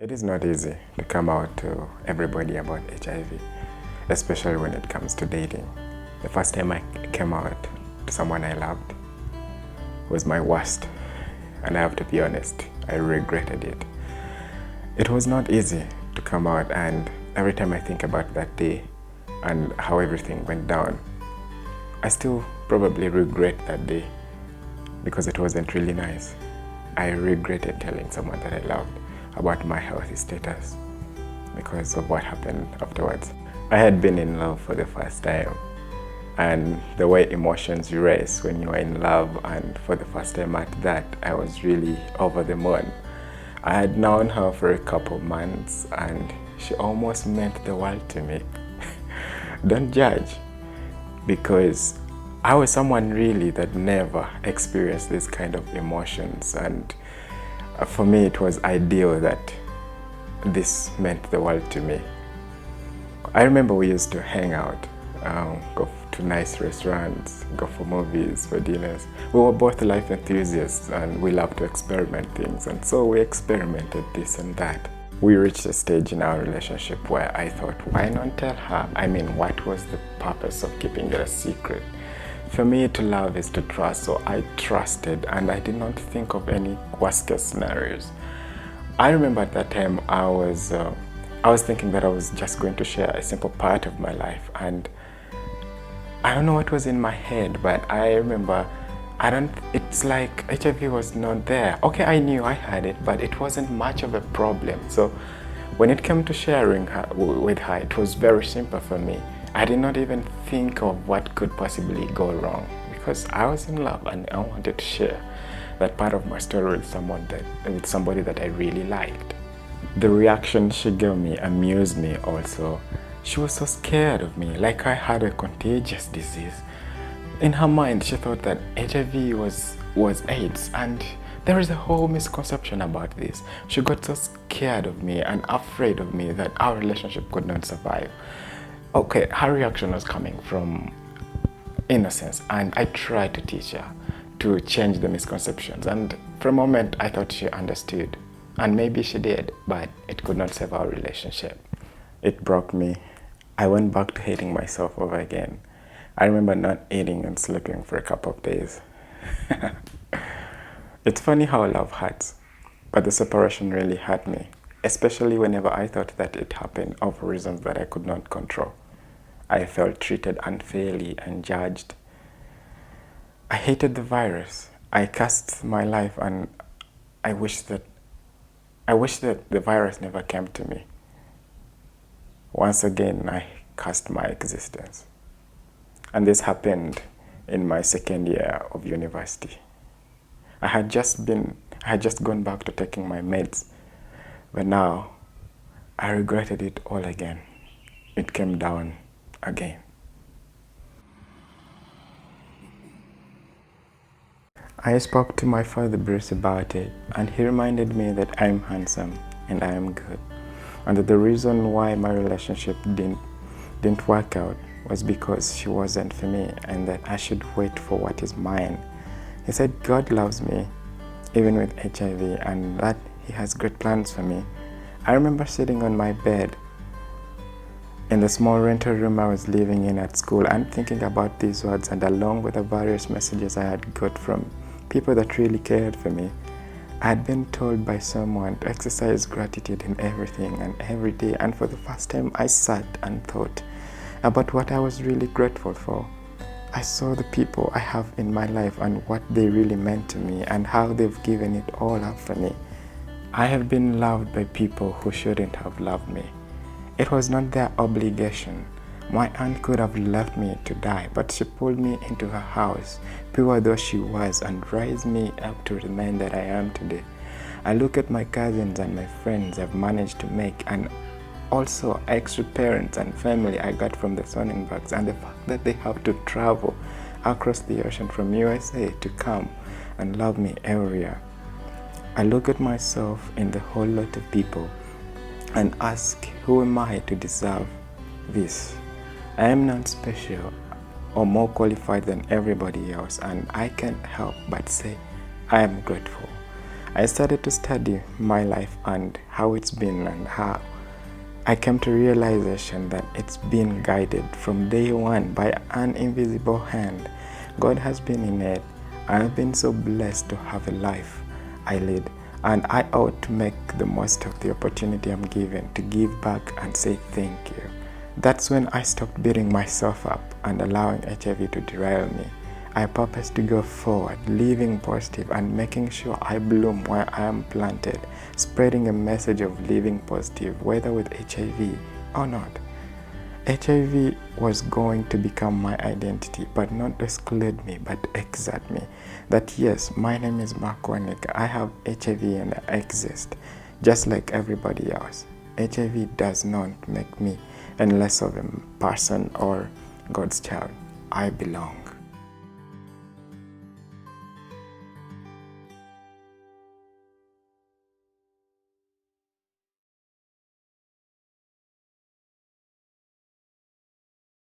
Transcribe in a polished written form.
It is not easy to come out to everybody about HIV, especially when it comes to dating. The first time I came out to someone I loved was my worst, and I have to be honest, I regretted it. It was not easy to come out, and every time I think about that day and how everything went down, I still probably regret that day because it wasn't really nice. I regretted telling someone that I loved about my healthy status because of what happened afterwards. I had been in love for the first time, and the way emotions race when you are in love, and for the first time at that, I was really over the moon. I had known her for a couple months and she almost meant the world to me. Don't judge, because I was someone really that never experienced this kind of emotions, and for me it was ideal that this meant the world to me. I remember we used to hang out, go to nice restaurants, go for movies, for dinners. We were both life enthusiasts and we loved to experiment things, and so we experimented this and that. We reached a stage in our relationship where I thought, why not tell her? I mean, what was the purpose of keeping it a secret? For me, to love is to trust, so I trusted and I did not think of any worst case scenarios. I remember at that time I was thinking that I was just going to share a simple part of my life, and I don't know what was in my head, but I remember it's like HIV was not there. Okay, I knew I had it, but it wasn't much of a problem. So when it came to sharing with her, it was very simple for me. I did not even think of what could possibly go wrong because I was in love and I wanted to share that part of my story with somebody that I really liked. The reaction she gave me amused me also. She was so scared of me, like I had a contagious disease. In her mind, she thought that HIV was AIDS, and there is a whole misconception about this. She got so scared of me and afraid of me that our relationship could not survive. Okay, her reaction was coming from innocence, and I tried to teach her to change the misconceptions, and for a moment I thought she understood, and maybe she did, but it could not save our relationship. It broke me. I went back to hating myself over again. I remember not eating and sleeping for a couple of days. It's funny how love hurts, but the separation really hurt me, especially whenever I thought that it happened for reasons that I could not control. I felt treated unfairly and judged. I hated the virus. I cursed my life, and I wish that the virus never came to me. Once again, I cursed my existence. And this happened in my second year of university. I had just gone back to taking my meds, but now I regretted it all again. It came down again. I spoke to my father Bruce about it, and he reminded me that I'm handsome and I am good, and that the reason why my relationship didn't work out was because she wasn't for me, and that I should wait for what is mine. He said God loves me even with HIV, and that he has great plans for me. I remember sitting on my bed in the small rental room I was living in at school and thinking about these words, and along with the various messages I had got from people that really cared for me, I had been told by someone to exercise gratitude in everything and every day, and for the first time I sat and thought about what I was really grateful for. I saw the people I have in my life and what they really meant to me and how they've given it all up for me. I have been loved by people who shouldn't have loved me. It was not their obligation. My aunt could have left me to die, but she pulled me into her house, pure though she was, and raised me up to the man that I am today. I look at my cousins and my friends I've managed to make, and also extra parents and family I got from the Sonnenbergs, and the fact that they have to travel across the ocean from USA to come and love me every year. I look at myself in the whole lot of people and ask, who am I to deserve this? I am not special or more qualified than everybody else, and I can't help but say I am grateful. I started to study my life and how it's been, and how I came to realization that it's been guided from day one by an invisible hand. God has been in it. I've been so blessed to have a life I lead, and I ought to make the most of the opportunity I'm given to give back and say thank you. That's when I stopped beating myself up and allowing HIV to derail me. I purpose to go forward, living positive and making sure I bloom where I am planted, spreading a message of living positive, whether with HIV or not. HIV was going to become my identity, but not exclude me, but exert me. That yes, my name is Mark Wandyaka. I have HIV and I exist, just like everybody else. HIV does not make me any less of a person or God's child. I belong.